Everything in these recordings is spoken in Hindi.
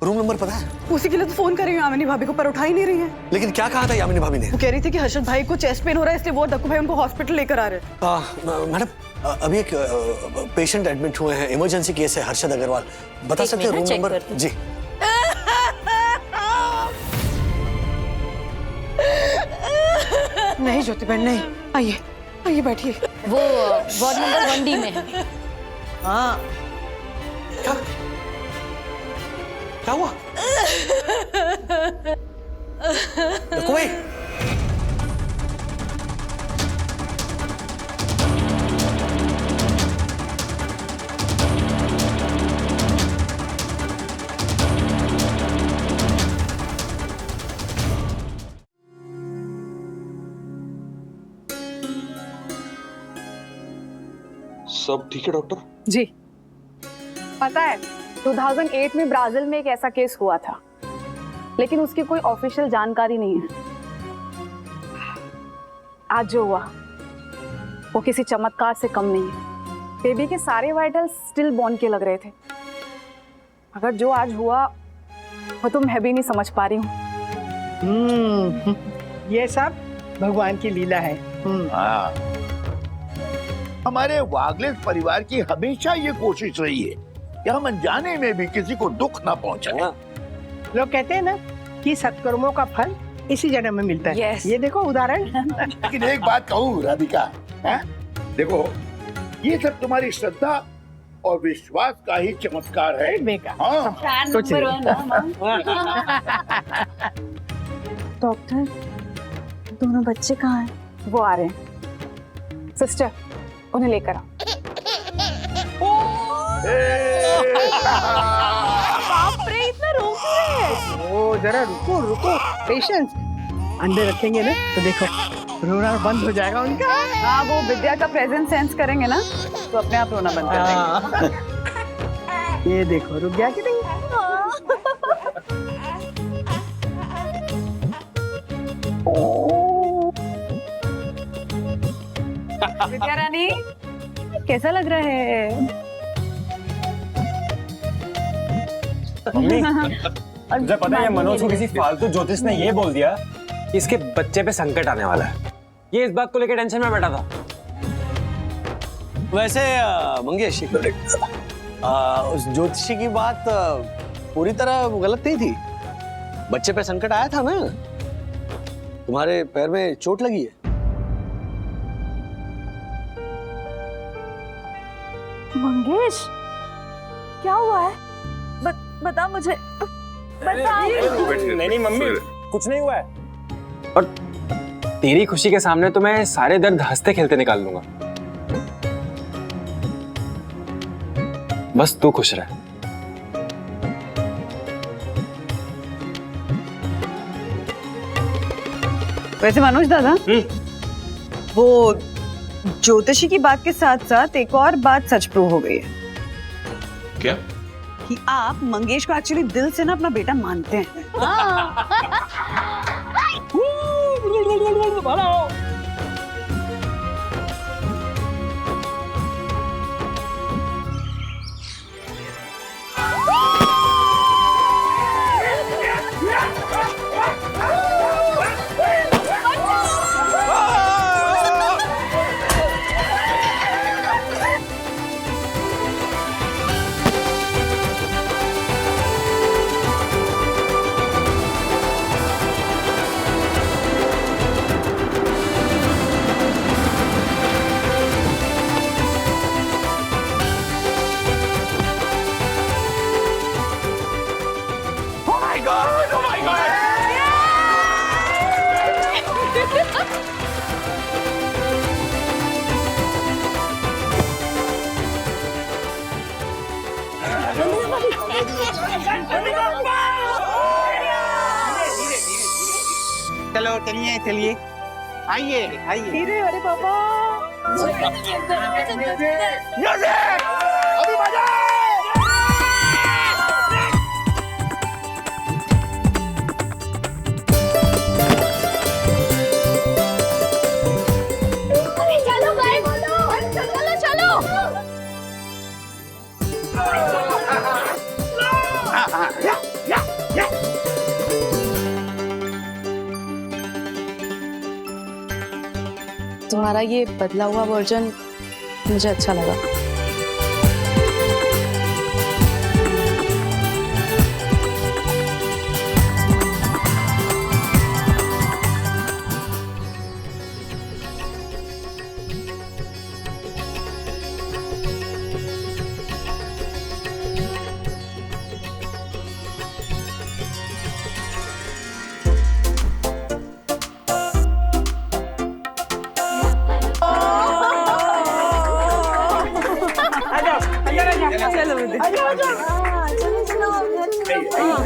रूम नंबर पता है? उसी के लिए तो फोन कर रही हूँ यामिनी भाभी को, पर उठा ही नहीं रही है। लेकिन क्या कहा था यामिनी भाभी ने? वो कह रही थी कि हर्षद भाई को चेस्ट पेन हो रहा है, इसलिए वो और दक्कू भाई उनको हॉस्पिटल लेकर आ रहे हैं। मैडम अभी एक पेशेंट एडमिट हुए हैं, इमरजेंसी केस है, हर्षद अग्रवाल। बता सकते हैं रूम नंबर? जी। नहीं ज्योति बहन नहीं, आइए आइए बैठिए। वो वार्ड नंबर 1D में है। हाँ क्या हुआ? दक्कू भाई सब ठीक है डॉक्टर? जी। पता है 2008 में ब्राजील में एक ऐसा केस हुआ था, लेकिन उसकी कोई ऑफिशियल जानकारी नहीं है। आज जो हुआ वो किसी चमत्कार से कम नहीं है। बेबी के सारे वाइटल्स स्टिल बॉर्न के लग रहे थे। अगर जो आज हुआ वो तो मैं भी नहीं समझ पा रही हूँ। ये सब भगवान की लीला है। हाँ। हमारे वागलेस परिवार की हमेशा ये कोशिश रही है कि हम अनजाने में भी किसी को दुख ना पहुंचाएं। लोग कहते हैं ना कि सत्कर्मों का फल इसी जन्म में मिलता है। Yes. ये देखो उदाहरण। लेकिन एक बात कहूँ राधिका, हैं? देखो ये सब तुम्हारी श्रद्धा और विश्वास का ही चमत्कार है। बेका। हाँ। कुछ डॉक्टर दोनों बच्चे कहाँ हैं? वो आ रहे हैं। सिस्टर उन्हें लेकर आओ। बाप रे, इतना रो क्यों रहे हैं? ओ जरा रुको रुको, पेशेंस। अंडे रखेंगे ना तो देखो रोना बंद हो जाएगा उनका। हाँ वो विद्या का प्रेजेंस सेंस करेंगे ना तो अपने आप रोना बंद कर देंगे। ये देखो रुक गया कि नहीं? विद्या रानी कैसा लग रहा है? मम्मी, तुझे पता है मनोज को किसी फालतू ज्योतिष ने ये बोल दिया कि इसके बच्चे पे संकट आने वाला है। ये इस बात को लेकर टेंशन में बैठा था। वैसे मंगेश, उस ज्योतिषी की बात पूरी तरह गलत नहीं थी। बच्चे पे संकट आया था ना। तुम्हारे पैर में चोट लगी है। मंगेश क्या हुआ है? बता मुझे, बता। नहीं मम्मी, कुछ नहीं हुआ है। और तेरी खुशी के सामने तो मैं सारे दर्द हंसते खेलते निकाल लूंगा। बस तू खुश रह। वैसे मनोज दादा, वो ज्योतिषी की बात के साथ साथ एक और बात सच प्रूव हो गई है। क्या? कि आप मंगेश को एक्चुअली दिल से ना अपना बेटा मानते हैं। चलो चलिए चलिए, आइए आइए। अरे पापा, अभी मजा। चलो चलो चलो। या तुम्हारा ये बदला हुआ वर्जन मुझे अच्छा लगा। चलो बेटे।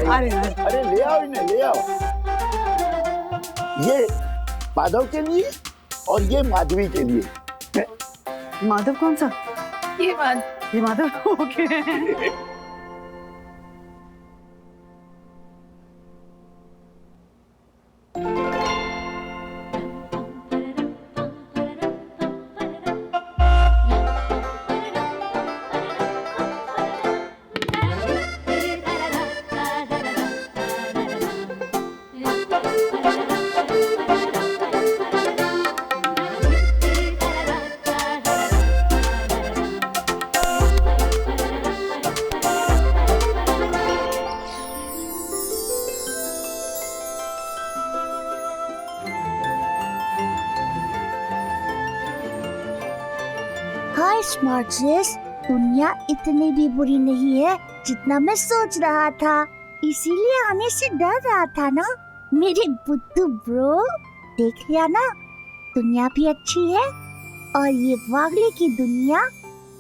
अरे अरे ले आओ इन्हें, ले आओ। ये माधव के लिए और ये माधवी के लिए। माधव कौन सा? ये माधव ओके। हाय स्मार्ट सिस, दुनिया इतनी भी बुरी नहीं है जितना मैं सोच रहा था, इसीलिए आने से डर रहा था ना मेरे बुद्धू ब्रो। देख लिया ना, दुनिया भी अच्छी है और ये वागले की दुनिया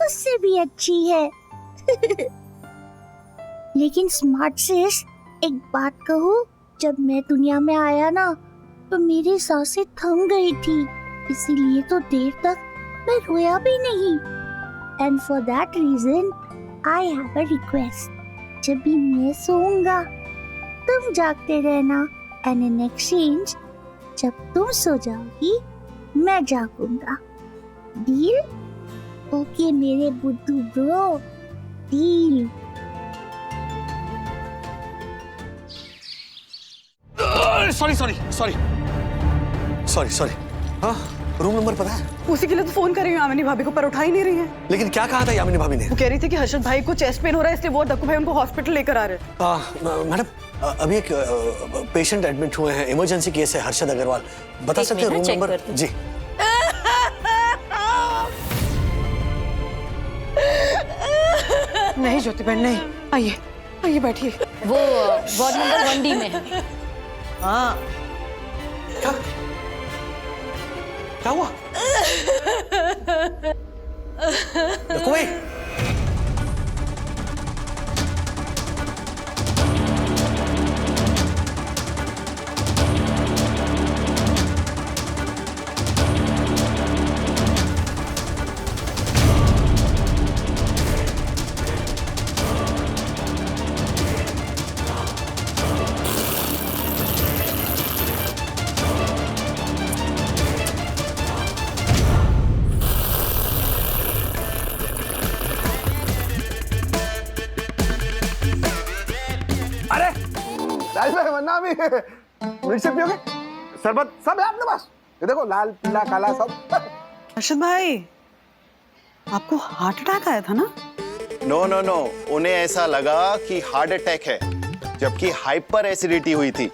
उससे भी अच्छी है। लेकिन स्मार्ट सिस, एक बात कहूँ, जब मैं दुनिया में आया ना तो मेरी सांसें थम गई थी, इसीलिए तो देर तक मैं रोया भी नहीं। And for that reason, I have a request. जब भी मैं सोऊंगा, तुम जागते रहना, and in exchange, जब तुम सो जाओगी, मैं जागूंगा। Deal? ओके मेरे बुद्धू bro, deal. Sorry sorry sorry sorry sorry. हाँ, रूम नंबर पता है? उसी के लिए तो फोन कर रही हूँ यामिनी भाभी को, पर उठा ही नहीं रही है। लेकिन क्या कहा था यामिनी भाभी ने? वो कह रही थी कि हर्षद भाई को चेस्ट पेन हो रहा है, इसलिए वो दक्कू भाई उनको हॉस्पिटल लेकर आ रहे हैं। मैडम, अभी एक पेशेंट एडमिट हुए हैं, इमरजेंसी केस है, हर्षद अग्रवाल। बता सकते हैं रूम नंबर? जी। नहीं ज्योति बहन नहीं, आइए आइए बैठिए। वो वार्ड नंबर 1D में है। हाँ क्या हुआ? दक्कू भाई, वरना भी मिर्ची पियोगे? शरबत सब है अपने पास, ये देखो लाल पीला काला सब। हर्षद भाई, आपको हार्ट अटैक आया था ना? नो नो नो, उन्हें ऐसा लगा कि हार्ट अटैक है, जबकि हाइपर एसिडिटी हुई थी,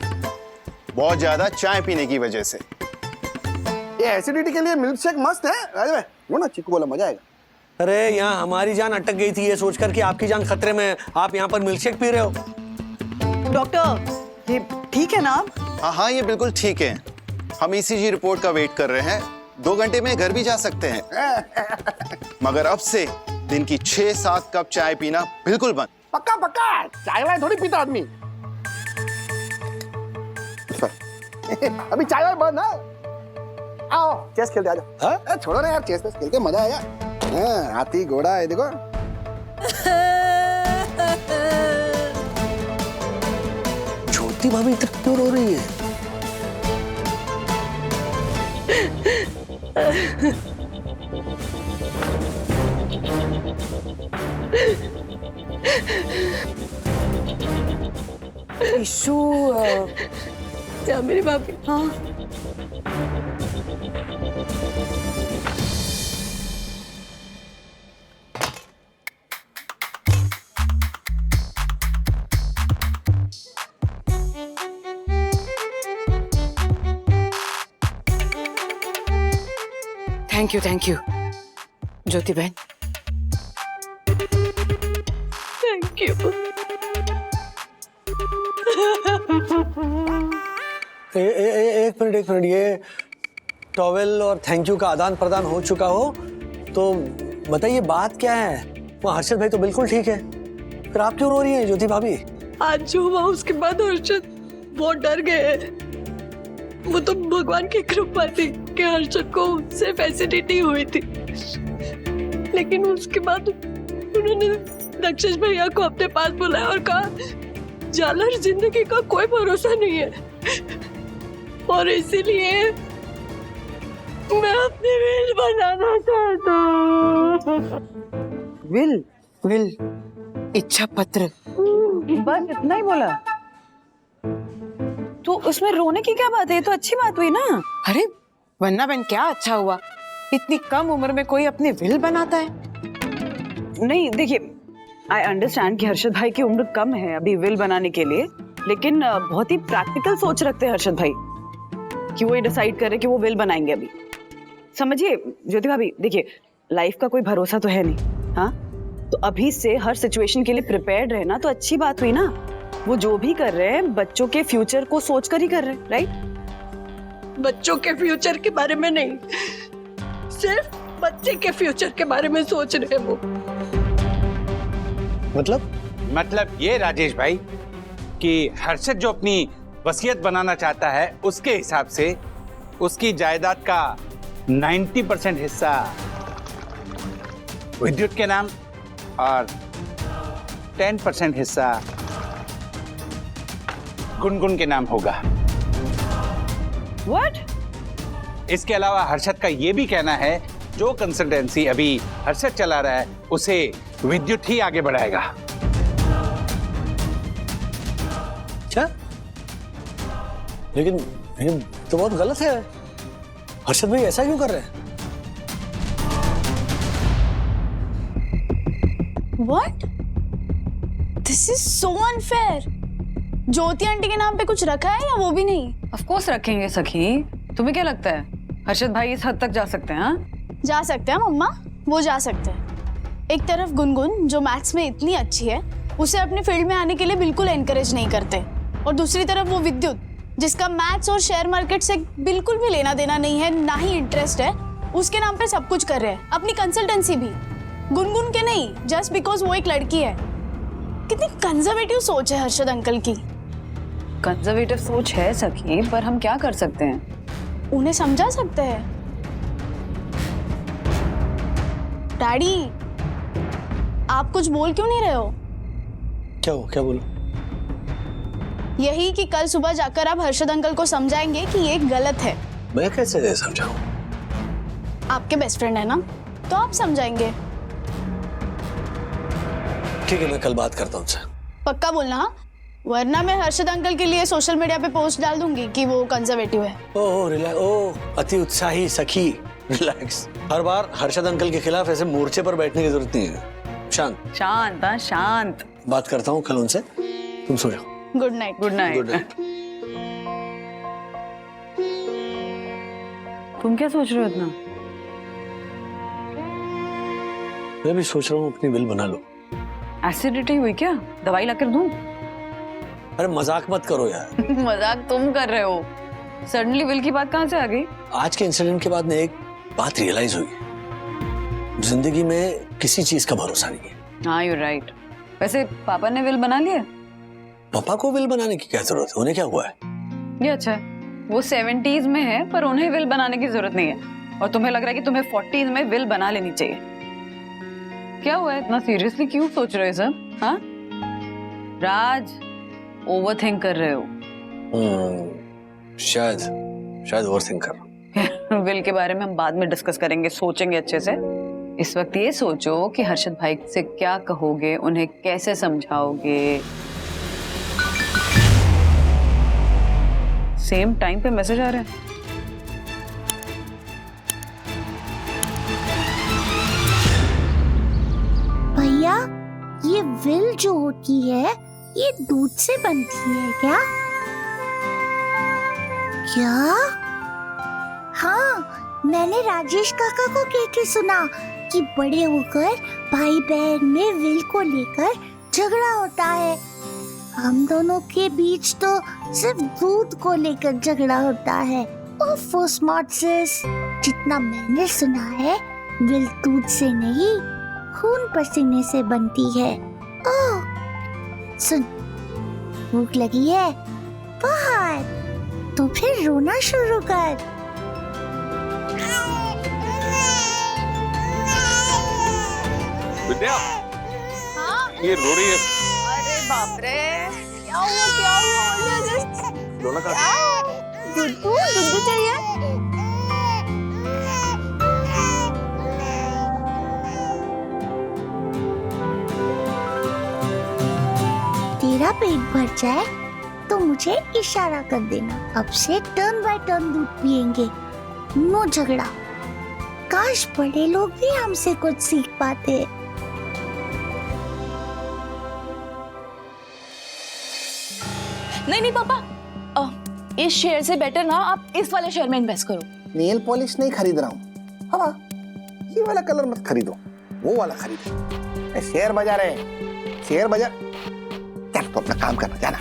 बहुत ज्यादा चाय पीने की वजह से। ये एसिडिटी के लिए मिल्क शेक मस्त है राजू भाई, वो ना चिक्कू बोला मजा आएगा। अरे यहाँ हमारी जान अटक गई थी ये सोचकर कि आपकी जान खतरे में है, आप यहाँ पर मिल्कशेक पी रहे हो। डॉक्टर, ये ठीक है ना आप? हाँ हाँ, ये बिल्कुल ठीक है। हम ईसीजी रिपोर्ट का वेट कर रहे हैं, 2 घंटे में घर भी जा सकते हैं। मगर अब से दिन की 6-7 कप चाय पीना बिल्कुल बंद। पक्का पक्का, चाय वाय थोड़ी पीता आदमी। अभी चाय वाय बंद है। आओ चेस खेलते आ जाओ। हाँ? छोड़ो ना यार, चेस पेस खेलते मजा आएगा। हाँ, हाथी घोड़ा है देखो। ज्योति भाभी इतना क्यों रो रही है? इशू मेरी भाभी। हाँ थैंक यू ज्योति बहन। Thank you. एक मिनट, ये टॉवेल और थैंक यू का आदान प्रदान हो चुका हो तो बताइए बात क्या है? वो हर्षद भाई तो बिल्कुल ठीक है, फिर आप क्यों रो रही हैं ज्योति भाभी? आज जो हुआ उसके बाद हर्षद बहुत डर गए। वो तो भगवान की कृपा थी कि हर्षद को सिर्फ एसिडिटी हुई थी, लेकिन उसके बाद उन्होंने दक्षेश भैया को अपने पास बुलाया और कहा जालर जिंदगी का कोई भरोसा नहीं है और इसीलिए मैं अपनी विल बनाना चाहता हूँ। विल इच्छा पत्र, बस इतना ही बोला? तो उसमें रोने की क्या बात है? ये तो अच्छी बात हुई ना। अरे वरना बहन क्या अच्छा हुआ, इतनी कम उम्र में कोई अपनी विल बनाता है। नहीं देखिए, आई अंडरस्टैंड कि हर्षद भाई की उम्र कम है अभी विल बनाने के लिए, लेकिन बहुत ही प्रैक्टिकल सोच रखते हैं हर्षद भाई कि वो ये डिसाइड करे कि वो विल बनाएंगे अभी। समझिए ज्योति भाभी, देखिए लाइफ का कोई भरोसा तो है नहीं, हाँ? तो अभी से हर सिचुएशन के लिए प्रिपेयर्ड रहना तो अच्छी बात हुई ना। वो जो भी कर रहे हैं बच्चों के फ्यूचर को सोचकर ही कर रहे हैं, राइट? बच्चों के फ्यूचर के बारे में नहीं, सिर्फ बच्चे के फ्यूचर के बारे में सोच रहे हैं वो। मतलब ये राजेश भाई कि हर्षद जो अपनी वसीयत बनाना चाहता है उसके हिसाब से उसकी जायदाद का 90% हिस्सा विद्युत के नाम और 10% हिस्सा गुनगुन के नाम होगा। What? इसके अलावा हर्षद का ये भी कहना है जो कंसल्टेंसी अभी हर्षद चला रहा है उसे विद्युत ही आगे बढ़ाएगा। क्या? लेकिन ये तो बहुत गलत है। हर्षद भाई ऐसा क्यों कर रहे हैं? What? This is so unfair. Jyoti aunty के नाम पे कुछ रखा है या वो भी नहीं? ऑफ कोर्स रखेंगे सखी, तुम्हें क्या लगता है हर्षद भाई इस हद तक जा सकते हैं? हाँ जा सकते हैं मम्मा, वो जा सकते हैं। एक तरफ गुनगुन जो मैथ्स में इतनी अच्छी है उसे अपने फील्ड में आने के लिए बिल्कुल एनकरेज नहीं करते, और दूसरी तरफ वो विद्युत जिसका मैथ्स और शेयर मार्केट से बिल्कुल भी लेना देना नहीं है, ना ही इंटरेस्ट है, उसके नाम पे सब कुछ कर रहे हैं, अपनी कंसल्टेंसी भी गुनगुन के नहीं, जस्ट बिकॉज वो एक लड़की है। कितनी कंजर्वेटिव सोच है हर्षद अंकल की। कंजर्वेटिव सोच है सखी, पर हम क्या कर सकते हैं? उन्हें समझा सकते हैं। डैडी आप कुछ बोल क्यों नहीं रहे हो? क्या बोलूं? यही कि कल सुबह जाकर आप हर्षद अंकल को समझाएंगे कि ये गलत है। मैं कैसे समझाऊं? आपके बेस्ट फ्रेंड है ना, तो आप समझाएंगे। ठीक है, मैं कल बात करता हूं उनसे। पक्का बोलना हाँ, वरना मैं हर्षद अंकल के लिए सोशल मीडिया पे पोस्ट डाल दूंगी कि वो कंजर्वेटिव है। ओह रिलैक्स, ओह अति उत्साही सखी, रिलैक्स। हर बार हर्षद अंकल के खिलाफ ऐसे मोर्चे पर बैठने की जरूरत नहीं है। शांत शांत, हाँ शांत। बात करता हूँ कल उनसे, तुम सो जाओ। Good night. Good night. Good night. तुम क्या सोच रहे हो इतना? मैं भी सोच रहा हूँ अपनी विल बना लो। एसिडिटी हुई क्या? दवाई लाकर दूं? अरे मजाक मत करो यार। मजाक तुम कर रहे हो। सडनली विल की बात कहाँ से आ गई? आज के इंसिडेंट के बाद में एक बात रियलाइज हुई, जिंदगी में किसी चीज का भरोसा नहीं है। हाँ यू राइट। वैसे पापा ने विल बना लिया? पापा को विल बनाने की क्या जरूरत है? उन्हें क्या हुआ है? ये अच्छा है, वो 70s में है पर उन्हें विल बनाने की जरूरत नहीं है, और तुम्हें लग रहा है कि तुम्हें 40s में विल बना लेनी चाहिए। क्या हुआ है, इतना सीरियसली क्यों सोच रहे हो सब? हाँ राज, ओवरथिंक कर रहे हो। शायद ओवरथिंक कर रहा हूं। विल के बारे में हम बाद में डिस्कस करेंगे, सोचेंगे अच्छे से। इस वक्त ये सोचो कि हर्षद भाई से क्या कहोगे, उन्हें कैसे समझाओगे। सेम टाइम पे मैसेज आ रहा है। भैया ये विल जो होती है ये दूध से बनती है क्या? हाँ मैंने राजेश काका को कहते सुना कि बड़े होकर भाई बहन में विल को लेकर झगड़ा होता है। हम दोनों के बीच तो सिर्फ दूध को लेकर झगड़ा होता है। ओफो स्मार्ट सिस, जितना मैंने सुना है विल दूध से नहीं खून पसीने से बनती है। ओह सुन, भूख लगी है बहुत, तो फिर रोना शुरू कर। विद्या, ये रो रही है। अरे बाप रे, क्या हुआ रोना कहाँ? दूध चाहिए? तेरा पेट भर जाए तो मुझे इशारा कर देना। अब से टर्न बाय टर्न दूध पिएंगे, नो झगड़ा। काश बड़े लोग भी हमसे कुछ सीख पाते। नहीं नहीं पापा, इस शेयर से बेटर ना आप इस वाले शेयर में इन्वेस्ट करो। नेल पॉलिश नहीं खरीद रहा हूँ। हाँ, ये वाला कलर मत खरीदो, वो वाला खरीदो। शेयर बाजार है, शेयर बाजार। चल तो अपना काम करना, जाना।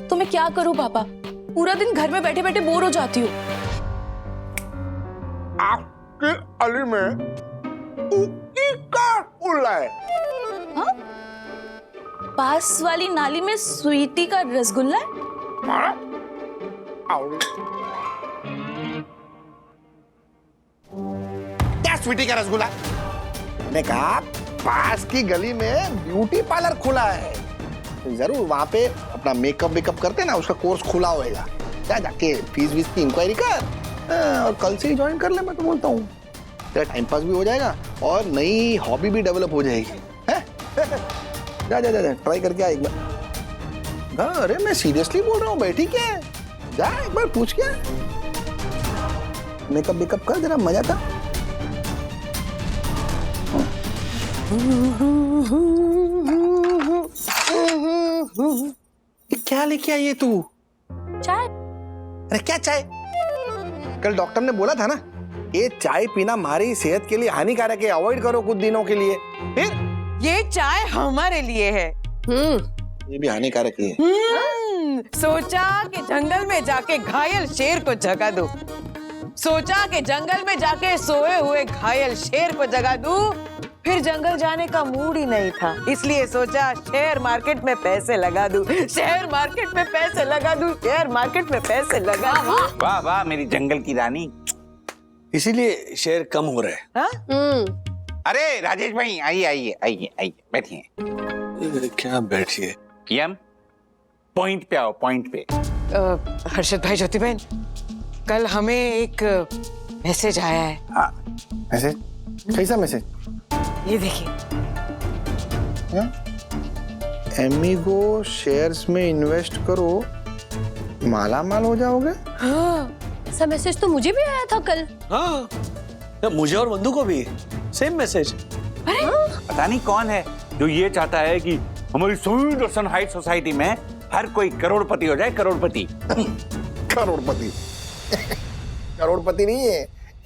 तो मैं क्या करूं पापा, पूरा दिन घर में बैठे बैठे बोर हो जाती हूँ। आपके अली में कुकी का उल्ला है। हाँ? पास वाली नाली में स्वीटी का रसगुल्ला है? क्या स्वीटी का रसगुल्ला? मैंने कहा पास की गली में ब्यूटी पार्लर खुला है, तो जरूर वहां पे अपना मेकअप करते ना, उसका कोर्स खुला होएगा। क्या जाके फीस वीस की इंक्वायरी कर और कल से ही ज्वाइन कर ले। मैं तो बोलता हूँ तेरा टाइम पास भी हो जाएगा और नई हॉबी भी डेवलप हो जाएगी। जा जा जा ट्राई करके आ एक बार। अरे मैं सीरियसली बोल रहा हूँ, बैठी क्या है, जा एक बार पूछ क्या। मेकअप कर, जरा मजा था। क्या लेके आई है तू? चाय। अरे क्या चाय? कल डॉक्टर ने बोला था ना, ये चाय पीना हमारी सेहत के लिए हानिकारक है, अवॉइड करो कुछ दिनों के लिए। फिर ये चाय हमारे लिए है। ये भी हानिकारक ही है। सोचा कि जंगल में जाके घायल शेर को जगा दूं। सोचा कि जंगल में जाके सोए हुए घायल शेर को जगा दूं, फिर जंगल जाने का मूड ही नहीं था, इसलिए सोचा शेयर मार्केट में पैसे लगा दूं, शेयर मार्केट में पैसे लगा दूं, शेयर मार्केट में पैसे लगा दूं। वाह वाह मेरी जंगल की रानी। इसीलिए शेयर कम हो रहे हैं। हाँ? अरे राजेश भाई आइए आइए आइए आइए बैठिए। क्या बैठिए? पीएम पॉइंट पे आओ, पॉइंट पे। हर्षद भाई, ज्योति बहन, कल हमें एक मैसेज आया है। हाँ मैसेज? कैसा मैसेज? ये देखिए। एमिगो शेयर्स में इन्वेस्ट करो, माला माल हो जाओगे। हाँ, ऐसा मैसेज तो मुझे भी आया था कल। हाँ, मुझे और बंधु को भी सेम मैसेज। पता नहीं कौन है जो ये चाहता है कि हमारी स्वीट और सनहाइट सोसाइटी में हर कोई करोड़पति हो जाए, करोड़पति। करोड़पति करोड़पति नहीं है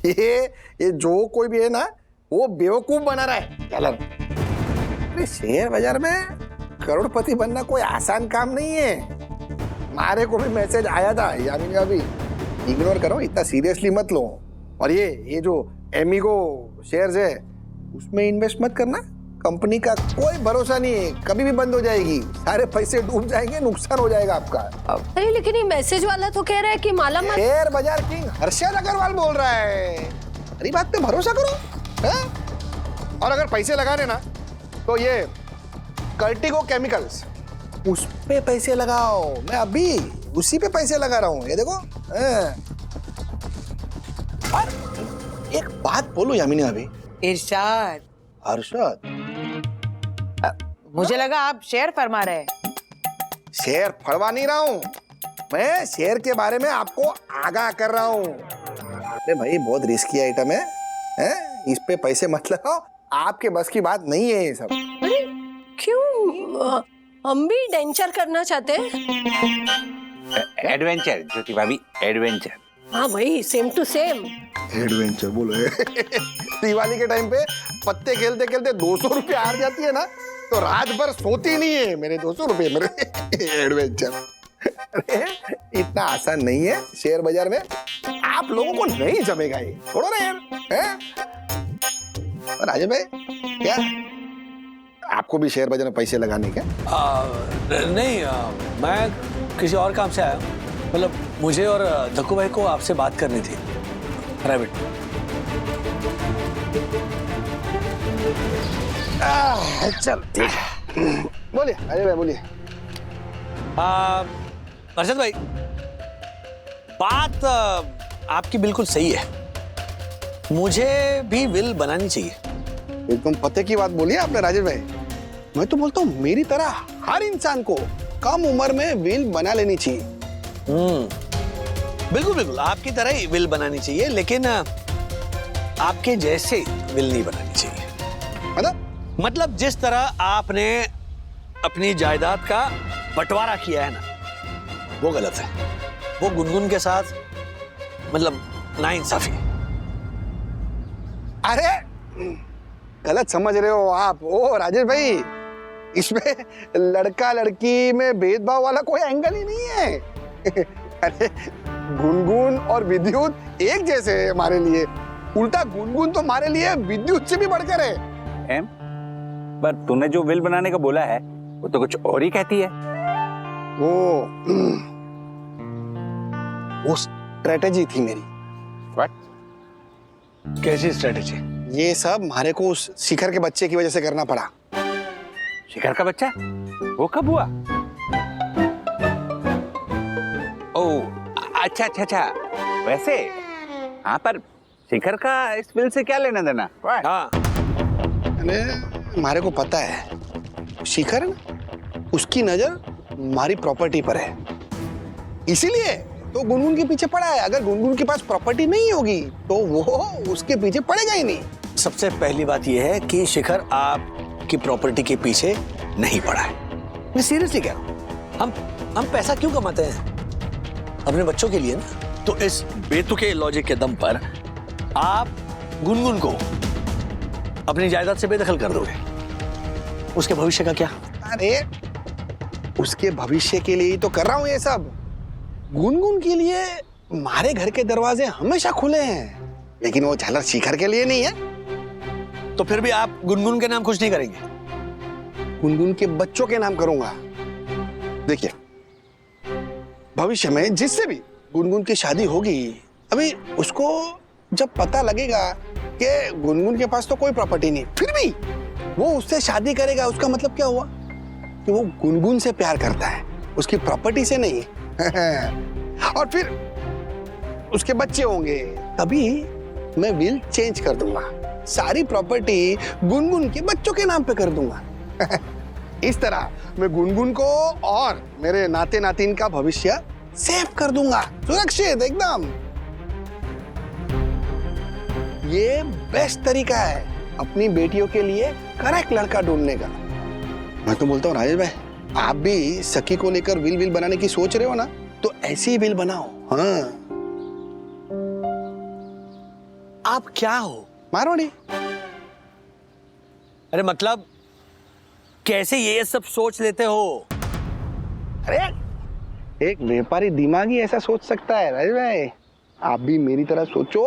ये जो कोई भी है ना, वो बेवकूफ बना रहा है। चलो, शेयर बाजार में करोड़पति बनना कोई आसान काम नहीं है। हमारे को भी मैसेज आया था, यानी अभी इग्नोर करो, इतना सीरियसली मत लो। और ये जो एमिगो शेयर्स है उसमें इन्वेस्ट मत करना, कंपनी का कोई भरोसा नहीं है, कभी भी बंद हो जाएगी, सारे पैसे डूब जाएंगे, नुकसान हो जाएगा आपका। अरे लेकिन ये मैसेज वाला तो कह रहा है कि माला माल। शेयर बाजार किंग हर्षद अग्रवाल बोल रहा है, अरे बात पे भरोसा करो है? और अगर पैसे लगाने ना तो ये कर्टिगो केमिकल्स, उस पे पैसे लगाओ। मैं अभी उसी पे पैसे लगा रहा हूँ, ये देखो। और एक बात बोलो यामिनी अभी। इरशाद। हर्षद, मुझे लगा आप शेयर फरमा रहे हैं। शेयर फड़वा नहीं रहा हूँ मैं, शेयर के बारे में आपको आगाह कर रहा हूँ। अरे भाई बहुत रिस्की आइटम है, इस पे पैसे मत लगाओ, आपके बस की बात नहीं है ये सब। अरे क्यों, हम भी डेंचर करना चाहते हैं। एडवेंचर ज्योति भाभी, एडवेंचर। हाँ भाई, सेम टू सेम। एडवेंचर बोलो दिवाली के टाइम पे पत्ते खेलते खेलते 200 रुपये हार जाती है ना, तो रात भर सोती नहीं है मेरे 200 रुपये मेरे एडवेंचर। अरे इतना आसान नहीं है शेयर बाजार में, आप लोगों को नहीं जमेगा ये, छोड़ो ना यार। हैं? राजेश भाई क्या आपको भी शेयर बाजार में पैसे लगाने क्या? नहीं, मैं किसी और काम से आया हूँ। मतलब मुझे और धक्कू भाई को आपसे बात करनी थी प्राइवेट। चल ठीक है, बोलिए अजय भाई बोलिए। अर्षद भाई, बात आपकी बिल्कुल सही है, मुझे भी विल बनानी चाहिए। एकदम पते की बात बोली आपने राजेश भाई। मैं तो बोलता हूँ मेरी तरह हर इंसान को कम उम्र में विल बना लेनी चाहिए। बिल्कुल बिल्कुल आपकी तरह ही विल बनानी चाहिए, लेकिन आपके जैसे विल नहीं बनानी चाहिए। मतलब जिस तरह आपने अपनी जायदाद का बंटवारा किया है ना, वो गलत है। वो गुनगुन के साथ मतलब नाइंसाफी। अरे गलत समझ रहे हो आप। ओ राजेश भाई, इसमें लड़का लड़की में भेदभाव वाला कोई एंगल ही नहीं है। अरे गुनगुन और विद्युत एक जैसे है हमारे लिए, उल्टा गुनगुन तो हमारे लिए विद्युत से भी बढ़कर है। पर तूने जो विल बनाने का बोला है वो तो कुछ और ही कहती है। वो स्ट्रेटेजी थी मेरी। What? कैसी स्ट्रेटेजी? ये सब हमारे को उस शिखर के बच्चे की वजह से करना पड़ा। शिखर का बच्चा? वो कब हुआ? ओह अच्छा अच्छा अच्छा, वैसे हाँ, पर शिखर का इस विल से क्या लेना देना? हाँ हमारे को पता है शिखर ना, उसकी नजर हमारी प्रॉपर्टी पर है, इसीलिए तो गुनगुन के पीछे पड़ा है। अगर गुनगुन के पास प्रॉपर्टी नहीं होगी तो वो उसके पीछे पड़ेगा ही नहीं। सबसे पहली बात यह है कि शिखर आपकी प्रॉपर्टी के पीछे नहीं पड़ा है। मैं सीरियसली कह रहा हूं, हम पैसा क्यों कमाते हैं? अपने बच्चों के लिए ना। तो इस बेतुके लॉजिक के दम पर आप गुनगुन को अपनी जायदाद से बेदखल कर दोगे, उसके भविष्य का क्या? अरे उसके भविष्य के लिए ही तो कर रहा हूं ये सब। गुनगुन के लिए हमारे घर के दरवाजे हमेशा खुले हैं, लेकिन वो झालर शिखर के लिए नहीं है। तो फिर भी आप गुनगुन के नाम कुछ नहीं करेंगे? गुनगुन के बच्चों के नाम करूंगा। देखिए भविष्य में जिससे भी गुनगुन की शादी होगी, अभी उसको जब पता लगेगा कि गुनगुन के पास तो कोई प्रॉपर्टी नहीं, फिर भी वो उससे शादी करेगा, उसका मतलब क्या हुआ कि वो गुनगुन से प्यार करता है, उसकी प्रॉपर्टी से नहीं। और फिर उसके बच्चे होंगे, तभी मैं विल चेंज कर दूंगा, सारी प्रॉपर्टी गुनगुन के बच्चों के नाम पे कर दूंगा। इस तरह मैं गुनगुन को और मेरे नाते नातिन का भविष्य सेव कर दूंगा, सुरक्षित एकदम। ये बेस्ट तरीका है अपनी बेटियों के लिए करेक्ट लड़का ढूंढने का। मैं तो बोलता हूँ राजेश भाई, आप भी सखी को लेकर विल बनाने की सोच रहे हो ना, तो ऐसी विल बनाओ। हाँ आप क्या हो? मारवाड़ी। अरे मतलब कैसे ये सब सोच लेते हो? अरे एक व्यापारी दिमागी ऐसा सोच सकता है राजेश भाई, आप भी मेरी तरह सोचो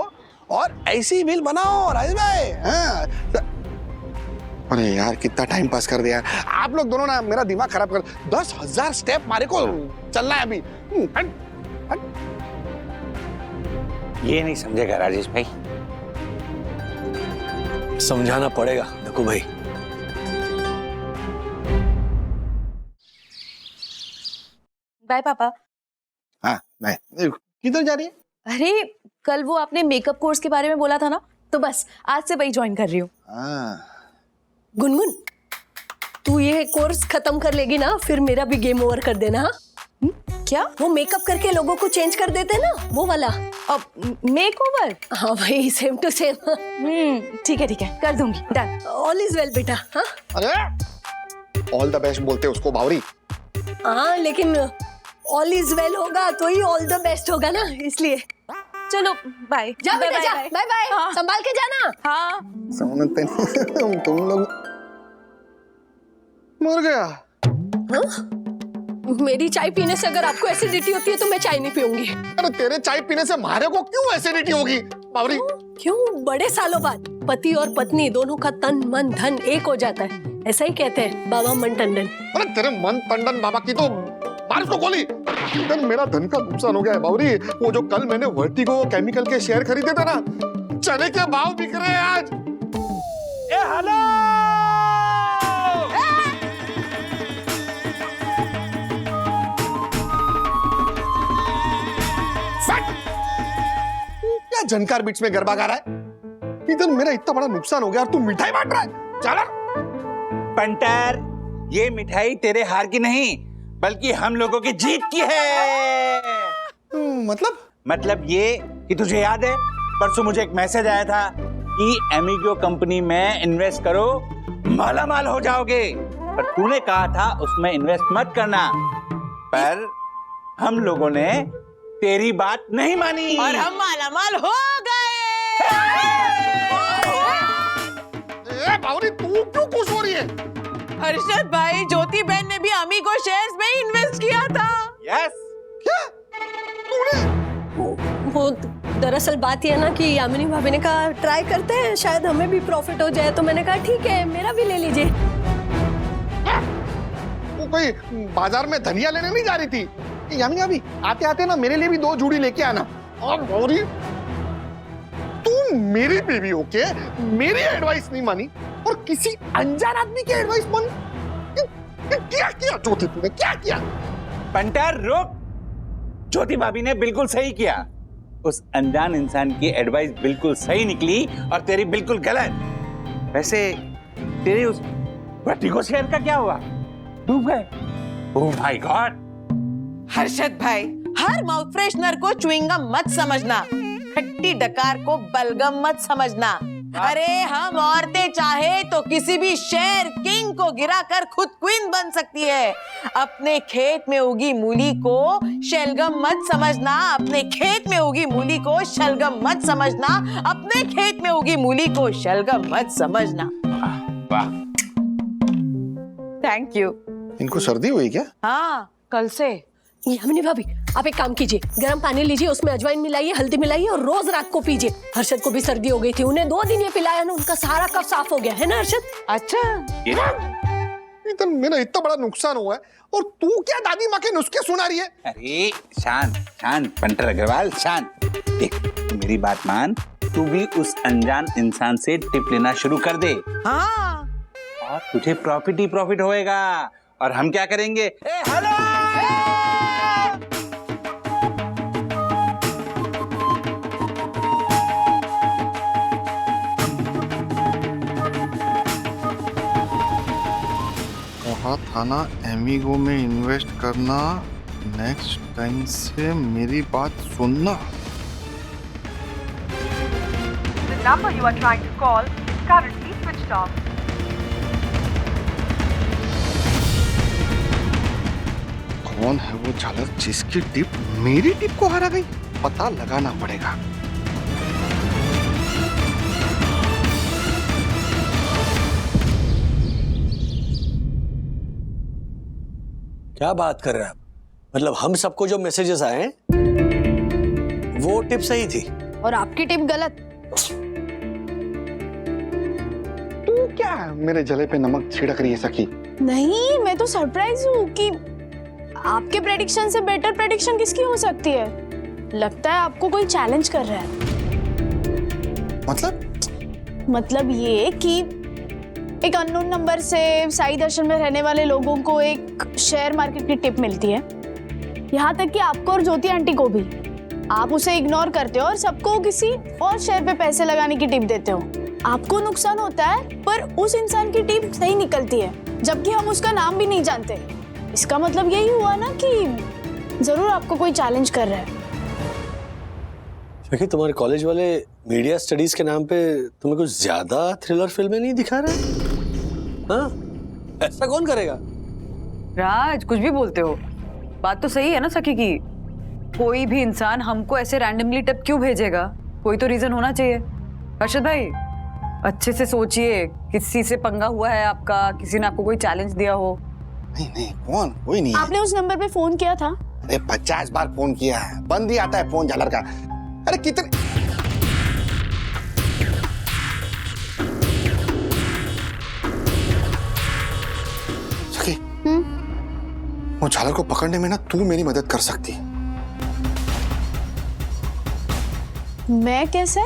और ऐसी विल बनाओ राजेश भाई। हाँ अरे यार कितना टाइम पास कर दिया आप लोग दोनों ना, मेरा दिमाग खराब कर। 10,000 स्टेप मारे को चलना है अभी। ये नहीं समझेगा राजेश भाई। समझाना पड़ेगा देखो भाई। बाय पापा। हाँ बाय। किधर जा रही है? अरे कल वो आपने मेकअप कोर्स के बारे में बोला था ना, तो बस आज से वही ज्वाइन कर रही हूँ। गुनगुन, तू ये कोर्स खत्म कर लेगी ना, फिर मेरा भी गेम ओवर कर देना। हाँ क्या? वो मेकअप करके लोगों को चेंज कर देते ना, वो वाला। अब मेक ओवर? हाँ भाई, सेम टू सेम। ठीक है कर दूंगी। डन। ऑल इज वेल बेटा। हाँ अरे ऑल द बेस्ट बोलते उसको बावरी। हाँ लेकिन ऑल इज वेल होगा तो ही ऑल द बेस्ट होगा ना, इसलिए। चलो बाय। जा बेटा जा, बाय बाय, संभाल के जाना। हाँ तुम लोग मर गया। हाँ? मेरी चाय पीने से अगर आपको एसिडिटी होती है तो मैं चाय नहीं पीऊंगी। अरे तेरे चाय पीने से हमारे को क्यों एसिडिटी होगी बावरी? क्यों? बड़े सालों बाद पति और पत्नी दोनों का तन मन धन एक हो जाता है, ऐसा ही कहते हैं बाबा मन टंडन। अरे तेरे मन टंडन बाबा की तो बारिश को गोली। मेरा धन का नुकसान हो गया है बावरी। वो जो कल मैंने वर्टिगो केमिकल के शेयर खरीदे थे ना, चने के भाव बिक रहे हैं आज। ए हेलो, क्या झनकार बीच में गरबा गा रहा है? इधर मेरा इतना बड़ा नुकसान हो गया और तू मिठाई बांट रहा है। चल पंटर, ये मिठाई तेरे हार की नहीं बल्कि हम लोगों की जीत की है। मतलब ये कि तुझे याद है परसों मुझे एक मैसेज आया था कि एमिगो कंपनी में इन्वेस्ट करो, माला माल हो जाओगे, पर तूने कहा था उसमें इन्वेस्ट मत करना। पर हम लोगों ने तेरी बात नहीं मानी और हम मालामाल हो गए। बावरी तू क्यों खुश हो रही है? हर्षद भाई, ज्योति बहन ने भी अमीगो शेयर्स में इन्वेस्ट किया था। यस। क्या तूने? वो दरअसल बात यह है ना कि यामिनी भाभी ने कहा ट्राई करते हैं, शायद हमें भी प्रॉफिट हो जाए, तो मैंने कहा ठीक है मेरा भी ले लीजिए। वो कोई बाजार में धनिया लेने नहीं जा रही थी? यामिनी भाभी आते आते ना मेरे लिए भी 2 जूड़ी लेके आना। और गौरी, तू मेरी बीवी होके मेरी एडवाइस नहीं मानी और किसी अनजान आदमी की एडवाइस मानी? क्या किया ज्योति तूने, क्या किया? पंटर रुक, ज्योति भाभी ने बिल्कुल सही किया। उस अनजान इंसान की एडवाइस बिल्कुल सही निकली और तेरी बिल्कुल गलत। वैसे तेरे उस वर्टिगो शेयर का क्या हुआ? डूब गए? Oh my god. हर्षद भाई, हर माउथ फ्रेशनर को च्युइंगम मत समझना, खट्टी डकार को बलगम मत समझना। अरे हम औरतें चाहे तो किसी भी शेर किंग को गिराकर खुद क्वीन बन सकती है। अपने खेत में उगी मूली को शलगम मत समझना, अपने खेत में उगी मूली को शलगम मत समझना, अपने खेत में उगी मूली को शलगम मत समझना। वाह, थैंक यू। इनको सर्दी हुई क्या? हाँ, कल से। यामिनी भाभी आप एक काम कीजिए, गर्म पानी लीजिए, उसमें अजवाइन मिलाइए, हल्दी मिलाइए और रोज रात को पीजिए। हर्षद को भी सर्दी हो गई थी, उन्हें 2 दिन ये पिलाया ना, उनका सारा कफ साफ हो गया है ना हर्षद? अच्छा, इतना मेरा इतना बड़ा नुकसान हुआ है और तू क्या दादी माँ के नुस्खे सुना रही है? अरे शांत शांत पंटर अग्रवाल, शांत। देख मेरी बात मान, तू भी उस अनजान इंसान से टिप लेना शुरू कर दे। हाँ, और तुझे प्रॉफिट ही प्रॉफिट होएगा। और हम क्या करेंगे? ए हेलो, कहा था ना एमिगो में इन्वेस्ट करना, नेक्स्ट टाइम से मेरी बात सुनना। The number you are trying to call is currently switched off. कौन है वो झालर जिसकी टिप मेरी टिप को हरा गई? पता लगाना पड़ेगा। क्या बात कर रहे हैं आप? मतलब हम सबको जो मैसेजेस आए हैं वो टिप सही थी और आपकी टिप गलत। तू क्या मेरे जले पे नमक छिड़क रही है सखी? नहीं, मैं तो सरप्राइज हूँ कि आपके प्रेडिक्शन से बेटर प्रेडिक्शन किसकी हो सकती है। लगता है आपको कोई चैलेंज कर रहा है। मतलब ये कि एक अननोन नंबर से साई दर्शन में रहने वाले लोगों को एक शेयर मार्केट की टिप मिलती है, यहाँ तक कि आपको और ज्योति आंटी को भी। आप उसे इग्नोर करते हो और सबको किसी और शेयर पे पैसे लगाने की टिप देते हो। आपको नुकसान होता है पर उस इंसान की टिप सही निकलती है, जबकि हम उसका नाम भी नहीं जानते। इसका मतलब यही हुआ ना कि जरूर आपको कोई चैलेंज कर रहा है। क्योंकि तुम्हारे कॉलेज वाले मीडिया स्टडीज के नाम पे तुम्हें कुछ ज्यादा थ्रिलर फिल्में नहीं दिखा रहे? हाँ, ऐसा कौन करेगा? राज कुछ भी बोलते हो, बात तो सही है ना सखी की। कोई भी इंसान हमको ऐसे रैंडमली टिप क्यों भेजेगा? कोई तो रीजन होना चाहिए। हर्षद भाई अच्छे से सोचिए, किसी से पंगा हुआ है आपका? किसी ने आपको कोई चैलेंज दिया हो? नहीं नहीं, कौन? कोई नहीं है। आपने उस नंबर पे फोन किया था? अरे 50 बार फोन किया है, बंद ही आता है फोन झालर का। अरे कितने सखी, वो झालर को पकड़ने में ना तू मेरी मदद कर सकती है। मैं कैसे?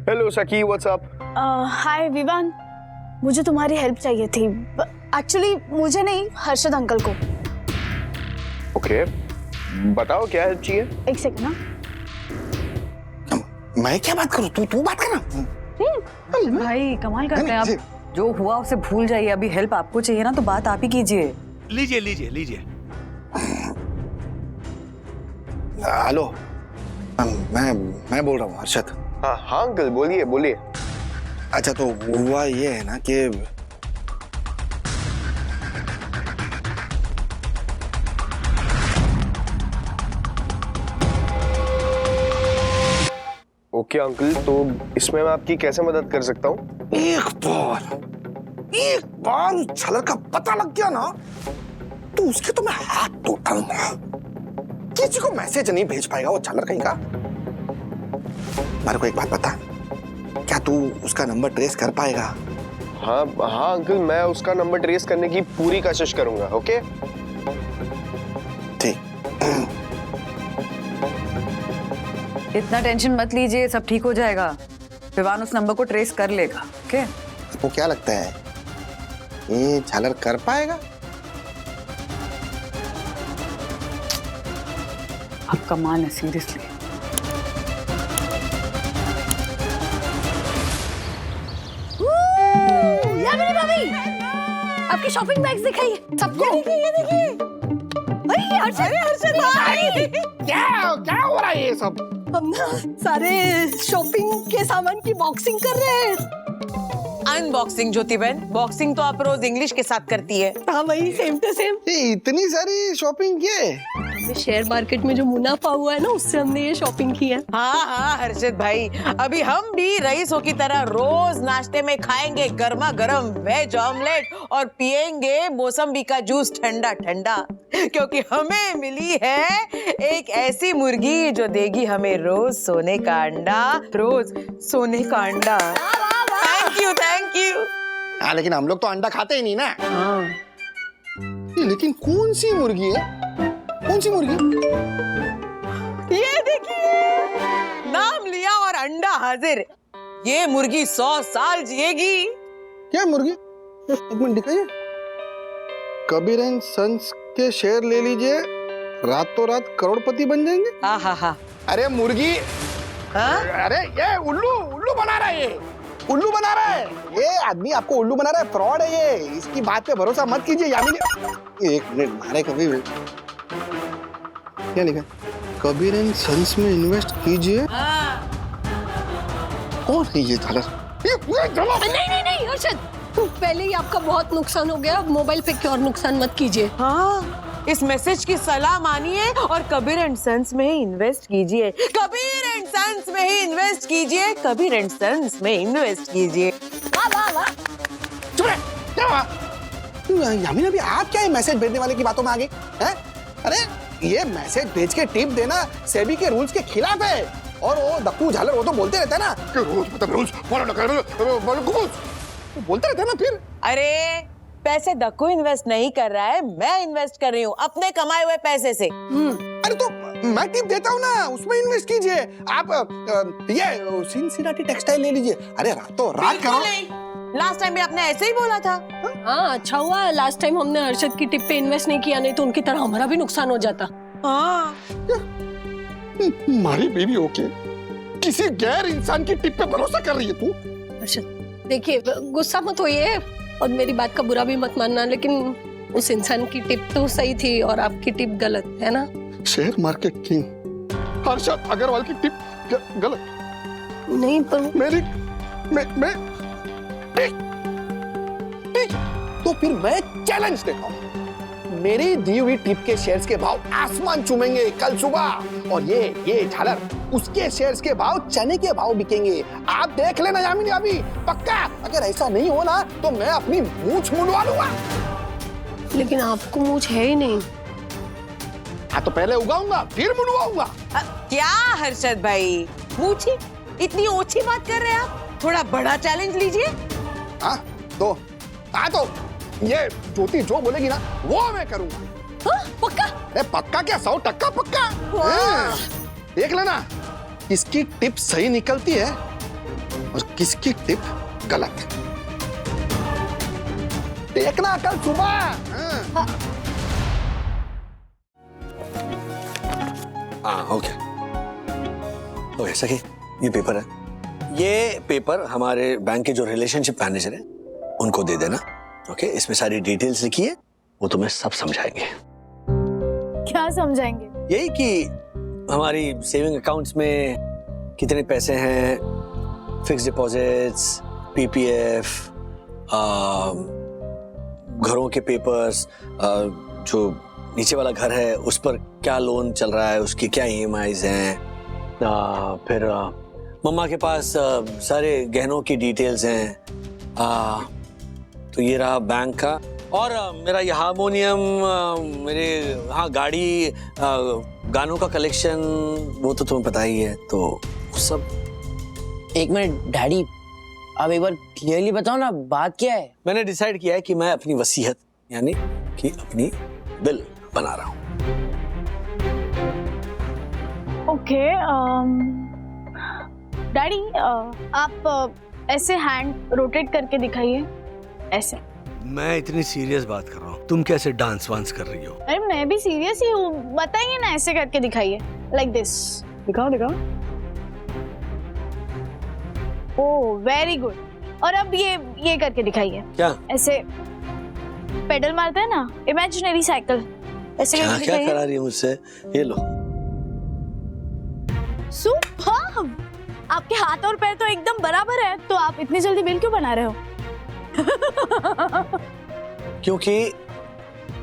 हेलो सखी, व्हाट्स अप? हाय विवान, मुझे तुम्हारी हेल्प चाहिए थी। एक्चुअली मुझे नहीं, हर्षद अंकल को। ओके, बताओ क्या हेल्प चाहिए? एक सेकंड ना। मैं क्या बात करूं? तू बात कर ना। भाई कमाल करते हैं आप। जो हुआ उसे भूल जाइए, अभी हेल्प आपको चाहिए ना तो बात आप ही कीजिए। लीजिए लीजिए लीजिए। हेलो, मैं बोल रहा हूँ हर्षद। हाँ अंकल, बोलिए बोलिए। अच्छा, तो हुआ ये है ना कि ओके अंकल, तो इसमें मैं आपकी कैसे मदद कर सकता हूँ? एक बार उस झालर का पता लग गया ना तो उसके तो मैं हाथ तोड़ डालूंगा। किसी को मैसेज नहीं भेज पाएगा वो झालर कहीं का। मेरे को एक बात बता, क्या तू उसका नंबर ट्रेस कर पाएगा? हाँ हाँ अंकल, मैं उसका नंबर ट्रेस करने की पूरी कोशिश करूंगा। ओके ठीक। इतना टेंशन मत लीजिए, सब ठीक हो जाएगा। विवान उस नंबर को ट्रेस कर लेगा। ओके? आपको क्या लगता है ये झालर कर पाएगा? आप कमाल है सीरियसली। यामिनी भाभी, आपकी शॉपिंग बैग्स दिखाइए सबको। ये देखिए। अरे हर्षद भाई, क्या हो रहा है ये सब? हम ना सारे शॉपिंग के सामान की बॉक्सिंग कर रहे हैं। अनबॉक्सिंग ज्योति बहन, बॉक्सिंग तो आप रोज इंग्लिश के साथ करती है। हाँ वही, सेम टू सेम। इतनी सारी शॉपिंग की है? हमने शेयर मार्केट में जो मुनाफा हुआ है ना, उससे हमने ये शॉपिंग की है। हाँ हाँ हर्षद भाई, अभी हम भी रईसों की तरह रोज नाश्ते में खाएंगे गर्मा गर्म वेज ऑमलेट और पिएंगे मौसम्बी का जूस ठंडा ठंडा, क्योंकि हमें मिली है एक ऐसी मुर्गी जो देगी हमें रोज सोने का अंडा, रोज सोने का अंडा। Thank you. हाँ, लेकिन हम लोग तो अंडा खाते ही नहीं ना। हाँ। लेकिन कौन सी मुर्गी है? कौन सी मुर्गी? ये देखिए, नाम लिया और अंडा हाजिर। ये मुर्गी 100 साल जिएगी। क्या मुर्गी? एक मिनट दिखाइए। कबीर एंड सन्स के शेयर ले लीजिए, रातों रात करोड़पति बन जाएंगे। हाँ। अरे मुर्गी, हाँ? अरे ये उल्लू बना रहा है, ये उल्लू बना रहा है। ये आदमी आपको उल्लू बना रहा है, फ्रॉड है ये। इसकी बात पे भरोसा मत कीजिए यामिनी। एक मिनट मारे कबीर। क्या लिखा? कबीर एंड सन्स में इन्वेस्ट कीजिए। कौन है ये झालर? नहीं हर्षद, पहले ही आपका बहुत नुकसान हो गया, अब मोबाइल पे क्यों और नुकसान मत कीजिए। हाँ, इस मैसेज की सलाह मानिए और कबीर एंड सन्स में ही इन्वेस्ट कीजिए। कबीर एंड सन्स में ही इन्वेस्ट कीजिए। कबीर एंड सन्स में इन्वेस्ट कीजिए। वाह। चुप रहे। क्या हुआ? यामिनी, अभी आप क्या है मैसेज भेजने वाले की बातों में आ गई हैं? अरे ये मैसेज भेज के टिप देना सेबी के रूल्स के खिलाफ है। और वो दक्कू झालर वो तो बोलते रहते हैं ना कि रूल्स फॉलो ना करो, बोलते रहते हैं ना फिर। अरे पैसे दक्कू इन्वेस्ट नहीं कर रहा है, मैं इन्वेस्ट कर रही हूँ अपने कमाए हुए पैसे से। अरे तो मैं टिप देता हूँ ना, उसमें इन्वेस्ट कीजिए आप। ये सिंसिनाटी टेक्सटाइल ले लीजिए। अरे रातों रात करो। लास्ट टाइम भी आपने ऐसे ही बोला था। हाँ अच्छा हुआ लास्ट टाइम हमने हर्षद की टिप पे इन्वेस्ट नहीं किया, नहीं तो उनकी तरह हमारा भी नुकसान हो जाता। हाँ। हमारी बेबी ओके, किसी गैर इंसान की टिप पे भरोसा कर रही है तू? हर्षद देखिए, गुस्सा मत होइए और मेरी बात का बुरा भी मत मानना, लेकिन उस इंसान की टिप तो सही थी और आपकी टिप गलत है ना। Share market king Harshad Agrawal की टिप गलत नहीं, पर मेरी मैं ठीक तो फिर मैं चैलेंज देता हूँ। मेरी दी हुई टिप के शेयर्स के भाव आसमान चूमेंगे कल सुबह, और ये झालर उसके शेयर्स के भाव चने के भाव बिकेंगे। आप देख लेना यामिनी अभी, पक्का। अगर ऐसा नहीं हो ना तो मैं अपनी मूंछ मुंडवा लूंगा। लेकिन आपको मूंछ है ही नहीं। हाँ तो पहले उगाऊंगा फिर मुंडवाऊंगा। क्या हर्षद भाई, मूछी इतनी ओछी बात कर रहे हैं आप? थोड़ा बड़ा चैलेंज लीजिए। हाँ तो ये ज्योति जो बोलेगी ना वो मैं करूंगा। पक्का? अरे पक्का क्या, 100% पक्का। हाँ, देख लेना किसकी टिप सही निकलती है और किसकी टिप गलत। देखना कल सुबह। हाँ ओके ओके सखी, ये पेपर है। ये पेपर हमारे बैंक के जो रिलेशनशिप मैनेजर है उनको दे देना। ओके, इसमें सारी डिटेल्स लिखी है, वो तुम्हें सब समझाएंगे। क्या समझाएंगे? यही कि हमारी सेविंग अकाउंट्स में कितने पैसे हैं, फिक्स डिपॉजिट्स, पीपीएफ, घरों के पेपर्स, जो नीचे वाला घर है उस पर क्या लोन चल रहा है, उसकी क्या ईएमआईज हैं, फिर मम्मा के पास सारे गहनों की डिटेल्स हैं। तो ये रहा बैंक का, और मेरा ये हारमोनियम, मेरे हाँ गाड़ी, गानों का कलेक्शन, वो तो तुम्हें पता ही है। तो सब। एक मिनट डैडी, अब एक बार क्लियरली बताओ ना, बात क्या है? मैंने डिसाइड किया है कि मैं अपनी वसीयत यानी कि अपनी बिल बना रहा हूँ। ओके डैडी, आप ऐसे हैंड रोटेट करके दिखाइए, ऐसे। मैं इतनी सीरियस बात कर रहा हूँ, तुम कैसे डांस वांस कर रही हो? अरे मैं भी सीरियस ही हूँ, बताइए ना, ऐसे करके दिखाइए, लाइक दिस। दिखाओ दिखाओ। Oh very good. और अब ये करके दिखाइए। क्या? ऐसे पेडल मारते हैं ना, इमेजिनरी साइकिल, ऐसे क्या करके क्या दिखाइए। करा रही हूँ मुझसे? ये लो। सुपर्ब! आपके हाथ और पैर तो एकदम बराबर है, तो आप इतनी जल्दी बिल क्यों बना रहे हो? क्योंकि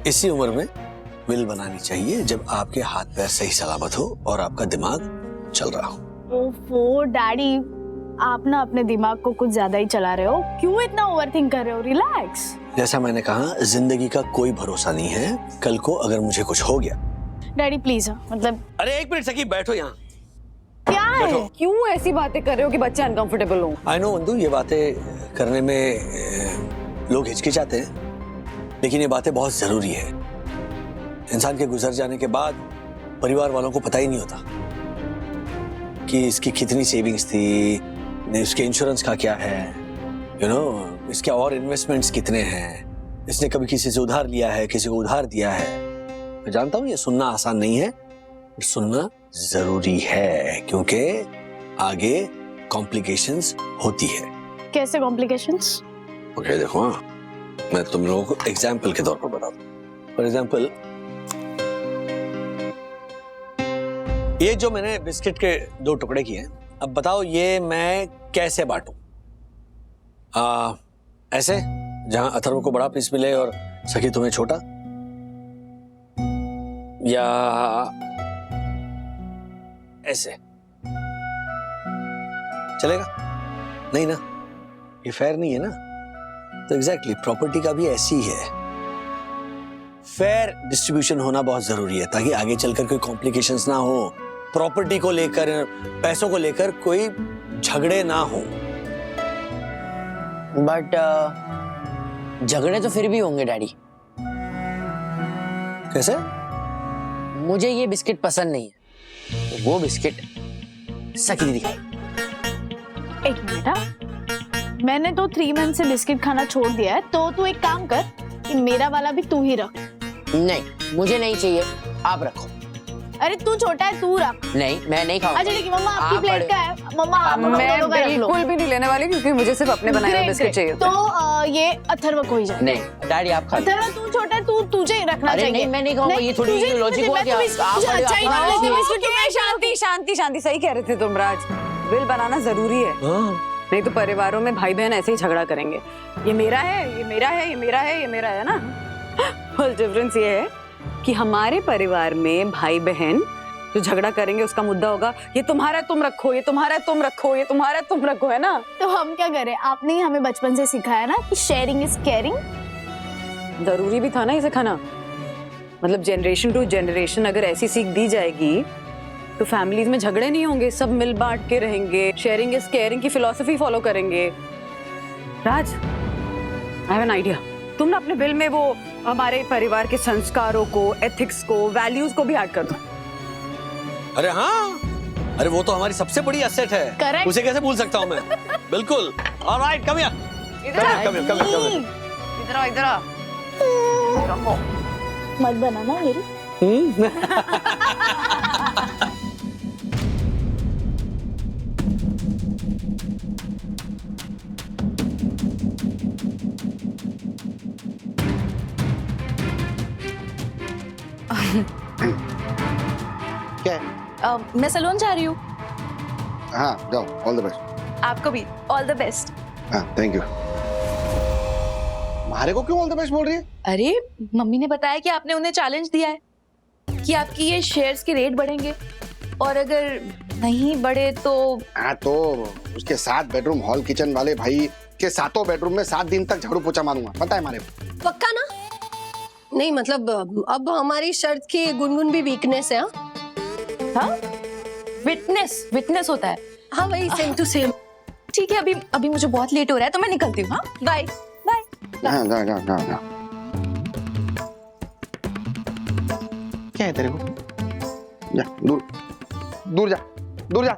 इसी उम्र में बिल बनानी चाहिए जब आपके हाथ पैर सही सलामत हो और आपका दिमाग चल रहा हो। ओफो डैडी, आप ना अपने दिमाग को कुछ ज्यादा ही चला रहे हो। क्यों इतना ओवरथिंक कर रहे हो? रिलैक्स। जैसा मैंने कहा, जिंदगी का कोई भरोसा नहीं है, कल को अगर मुझे कुछ हो गया। डैडी प्लीज, मतलब। अरे एक मिनट सखी, बैठो यहाँ। क्या है? क्यों ऐसी बातें कर रहे हो कि बच्चे अनकंफर्टेबल हो? आई नो वंदू, ये बातें करने में लोग हिचकिचाते हैं, लेकिन ये बातें बहुत जरूरी है। इंसान के गुजर जाने के बाद परिवार वालों को पता ही नहीं होता कि इसकी कितनी सेविंग्स थी, इसके इंश्योरेंस का क्या है, इसके और इन्वेस्टमेंट्स कितने हैं, इसने कभी किसी से उधार लिया है, किसी को उधार दिया है। मैं जानता हूँ ये सुनना आसान नहीं है, पर सुनना जरूरी है, क्योंकि आगे कॉम्प्लिकेशंस होती है। कैसे कॉम्प्लिकेशंस? ओके देखो, हाँ, मैं तुम लोगों को एग्जाम्पल के तौर पर बताता हूँ। फॉर एग्जाम्पल, ये जो मैंने बिस्किट के 2 टुकड़े किए हैं, अब बताओ ये मैं कैसे बांटूं? ऐसे, जहां अथर्व को बड़ा पीस मिले और सखी तुम्हें छोटा, या ऐसे चलेगा? नहीं ना, ये फेयर नहीं है ना। तो एग्जैक्टली प्रॉपर्टी का भी ऐसी ही है, फेयर डिस्ट्रीब्यूशन होना बहुत जरूरी है, ताकि आगे चलकर कोई कॉम्प्लिकेशंस ना हो, प्रॉपर्टी को लेकर, पैसों को लेकर कोई झगड़े ना हो। बट झगड़े तो फिर भी होंगे डैडी। कैसे? मुझे ये बिस्किट पसंद नहीं है, वो बिस्किट सखी दीदी खाए। एक मिनट, हाँ? मैंने तो 3 मंथ से बिस्किट खाना छोड़ दिया है, तो तू एक काम कर कि मेरा वाला भी तू ही रख। नहीं, मुझे नहीं चाहिए, आप रखो। अरे तू छोटा है, तू रख। नहीं, मैं नहीं खाऊंगा। अच्छा लेकिन मम्मा आपकी प्लेट का है। मम्मा आप मैं बिल्कुल भी नहीं लेने वाली, क्योंकि मुझे सिर्फ अपने बनाए हुए बिस्किट चाहिए। तो ये अथर्व को ही जाए। नहीं डैडी आप खा लो। अथर्व तू छोटा है, तुझे ही रखना चाहिए। नहीं, मैं नहीं खाऊंगा, ये थोड़ी लॉजिक हुआ क्या? शांति शांति शांति, सही कह रहे थे तुम राज, बिल बनाना जरूरी है। नहीं तो परिवारों में भाई बहन ऐसे ही झगड़ा करेंगे, ये मेरा है, ये मेरा है, ये मेरा है, ये मेरा है ना। बस डिफरेंस ये है कि हमारे परिवार में भाई बहन जो झगड़ा करेंगे उसका मुद्दा होगा ये तुम्हारा है तुम रखो, ये तुम्हारा है तुम रखो, ये तुम्हारा है तुम रखो, है ना। तो हम क्या करें, आपने ही हमें बचपन से सिखाया ना कि शेयरिंग इज केयरिंग। जरूरी भी था ना ये सिखाना, मतलब जनरेशन टू जनरेशन अगर ऐसी सीख दी जाएगी तो फैमिलीज में झगड़े नहीं होंगे, सब मिल बांट के रहेंगे, शेयरिंग इज केयरिंग की फिलॉसफी फॉलो करेंगे। राज, आई हैव एन आइडिया, तुम ना अपने बिल में वो हमारे परिवार के संस्कारों को, एथिक्स को, वैल्यूज को भी ऐड कर दो। अरे हाँ, अरे वो तो हमारी सबसे बड़ी एसेट है। Correct. उसे कैसे भूल सकता हूँ मैं। बिल्कुल। Alright, come here. इधर आ, इधर आ। मत बनाना मेरी। क्या है? मैं सलोन जा रही हूँ। हाँ जाओ, ऑल द बेस्ट। आपको भी ऑल द बेस्ट। हाँ थैंक यू। मारे को क्यों ऑल द बेस्ट बोल रही है? अरे मम्मी ने बताया कि आपने उन्हें चैलेंज दिया है कि आपकी ये शेयर्स के रेट बढ़ेंगे और अगर नहीं बढ़े तो। हाँ तो उसके 7 बेडरूम हॉल किचन वाले भाई के 7 बेडरूम में 7 दिन तक झाड़ू पोछा मारूंगा, पता है मारे को। पक्का ना? नहीं मतलब अब हमारी शर्त की गुनगुन भी वीकनेस है। हाँ, विटनेस होता है। हाँ वही सेम टू सेम। ठीक है, अभी मुझे बहुत लेट हो रहा है तो मैं निकलती हूँ। हाँ बाय बाय। जा। क्या है तेरे को? जा दूर जा।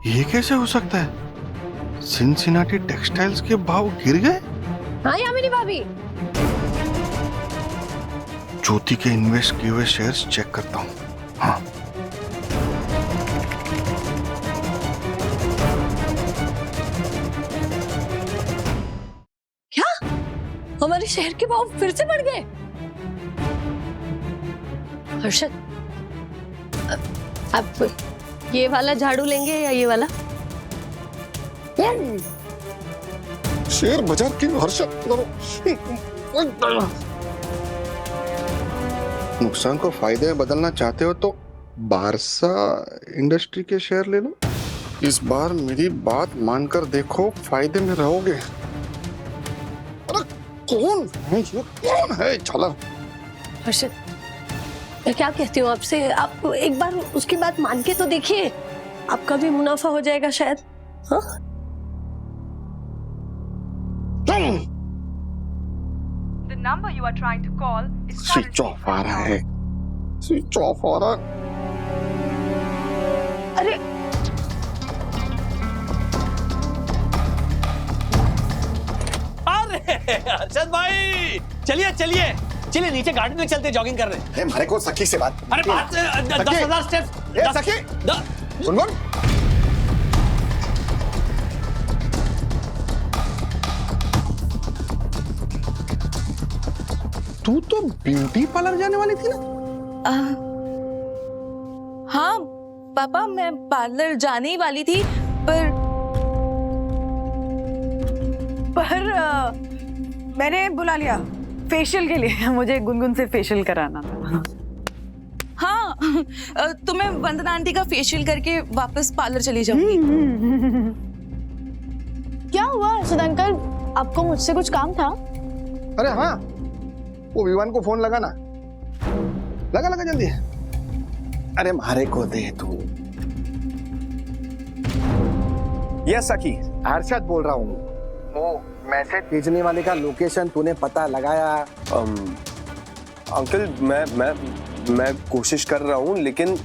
ये कैसे हो सकता है? सिनसिनाटी टेक्सटाइल्स के भाव गिर गए? हाँ यामिनी भाभी। ज्योति के इन्वेस्ट किए हुए शेयर्स चेक करता हूँ। हाँ क्या हमारे शहर के भाव फिर से बढ़ गए? हर्षद, आप ये वाला झाड़ू लेंगे या ये वाला? शेयर बाजार की हर्षद, नुकसान को फायदे में बदलना चाहते हो तो बारसा इंडस्ट्री के शेयर ले लो। इस बार मेरी बात मानकर देखो, फायदे में रहोगे। अरे कौन है ये? कौन है झालर? हर्षद, मैं क्या कहती हूँ आपसे, आप एक बार उसकी बात मान के तो देखिए, आपका भी मुनाफा हो जाएगा शायद। हाँ? The number you are trying to call is switch off आ रहा है, स्विच ऑफ आ रहा है। अरे अर्शद भाई, चलिए नीचे गार्डन में चलते, जॉगिंग कर रहे हैं। हमारे को सखी से बात। अरे बात 10,000 स्टेप्स। सखी गुनगुन, तू तो ब्यूटी पार्लर जाने वाली थी ना? हाँ पापा, मैं पार्लर जाने ही वाली थी पर मैंने बुला लिया फेशियल के लिए। मुझे गुनगुन से फेशियल कराना था। हाँ, तो मैं वंदना आंटी का फेशियल करके वापस पार्लर चली जाऊंगी। क्या हुआ अर्शद अंकल, आपको मुझसे कुछ काम था? अरे हाँ, वो विवान को फोन लगाना, लगा जल्दी। अरे मारे को दे तू। यस सखी, हर्षद बोल रहा हूँ। वो मैसेज भेजने वाले का लोकेशन तूने पता लगाया? अंकल मैं कोशिश कर रहा हूँ, लेकिन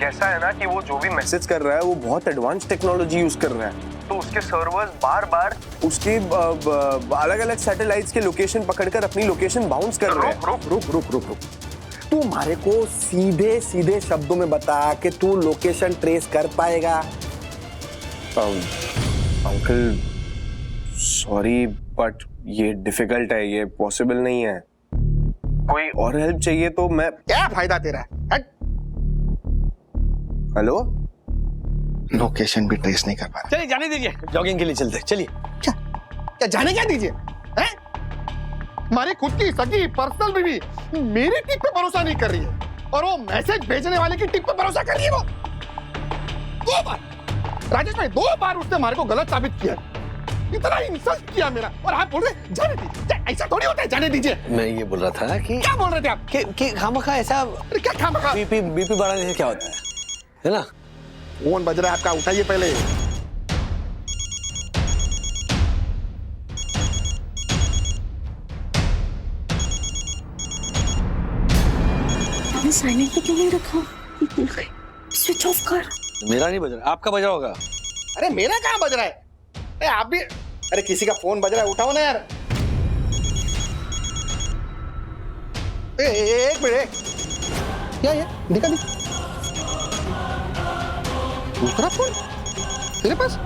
कैसा है ना कि वो जो भी मैसेज कर रहा है वो बहुत एडवांस टेक्नोलॉजी यूज कर रहा है, तो उसके सर्वर्स बार बार उसके अलग अलग सैटेलाइट्स के लोकेशन पकड़कर अपनी लोकेशन बाउंस कर रहे हैं। रुक। तू मारे को सीधे शब्दों में बता कि तू लोकेशन ट्रेस कर पाएगा? अंकल सॉरी बट ये डिफिकल्ट है, ये पॉसिबल नहीं है। कोई और हेल्प चाहिए तो मैं। क्या फायदा तेरा? हट। हेलो, लोकेशन भी ट्रेस नहीं कर पा रहा। चलिए जाने दीजिए, जॉगिंग के लिए चलते हैं, चलिए। क्या जाने क्या दीजिए हैं? हमारी खुद की सगी पर्सनल बीवी मेरी टिप पे भरोसा नहीं कर रही है और वो मैसेज भेजने वाले की टिप पे भरोसा कर रही है। वो 2 बार राजेश भाई 2 बार उसने हमारे को गलत साबित किया, इतना इंसल्ट किया मेरा, और आप बोल रहे जाने दीजिए। ऐसा थोड़ी होता है, जाने दीजिए। मैं ये बोल रहा था कि क्या बोल रहे थे आप? कि खामखा ऐसा क्या खामखा? बीपी बढ़ाने से क्या होता है ना? फोन बज रहा है आपका, उठाइए पहले। साइलेंट पे क्यों नहीं रखा? स्विच ऑफ कर। मेरा नहीं बज रहा, आपका बज रहा होगा। अरे मेरा कहाँ बज रहा है? अरे आप भी, अरे किसी का फोन बज रहा है, उठाओ ना यार। एक मिनट, क्या ये दिखा दी दूसरा फोन तेरे पास?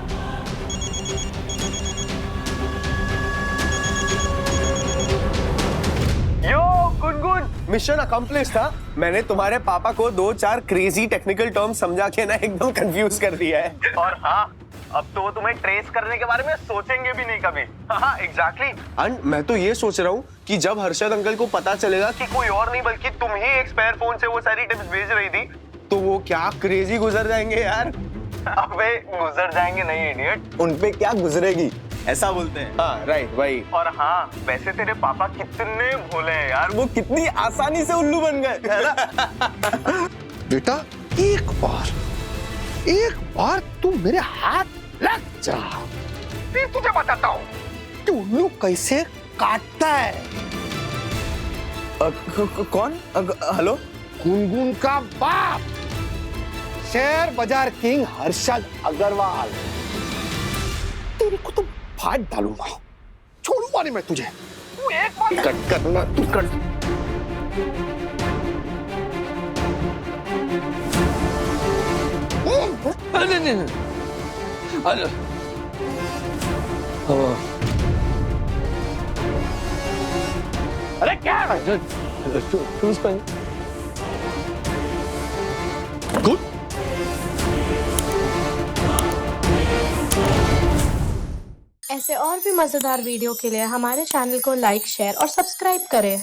यो गुनगुन, मिशन अकम्प्लिश था। मैंने तुम्हारे पापा को 2-4 क्रेजी टेक्निकल टर्म समझा के ना एकदम कंफ्यूज कर दिया है। और हाँ, अब तो वो तुम्हें ट्रेस करने के बारे में सोचेंगे भी नहीं कभी। हाँ एग्जैक्टली। एंड मैं तो ये सोच रहा हूँ कि जब हर्षद अंकल को पता चलेगा कि कोई और नहीं बल्कि तुम ही एक स्पेयर फोन से वो सारी टिप्स भेज रही थी, तो वो क्या क्रेजी गुजर जाएंगे यार। अबे गुजर जाएंगे नहीं इडियट, उनपे क्या गुजरेगी ऐसा बोलते हैं। हाँ राइट भाई। और हाँ वैसे तेरे पापा कितने भोले हैं यार, वो कितनी आसानी से उल्लू बन गए है ना। बेटा एक बार तू मेरे हाथ लग जा, फिर तुझे बताता हूँ कि उल्लू कैसे काटता है। कौन? हेलो, गुनगुन का बाप, शेयर बाजार किंग हर्षद अग्रवाल। तेरे को तो फाड़ डालूंगा, छोड़ूंगा नहीं मैं तुझे। तू एक बार कट करना, तू कट। नहीं, अरे अरे क्या चूज कर गुड। ऐसे और भी मजेदार वीडियो के लिए हमारे चैनल को लाइक, शेयर और सब्सक्राइब करें।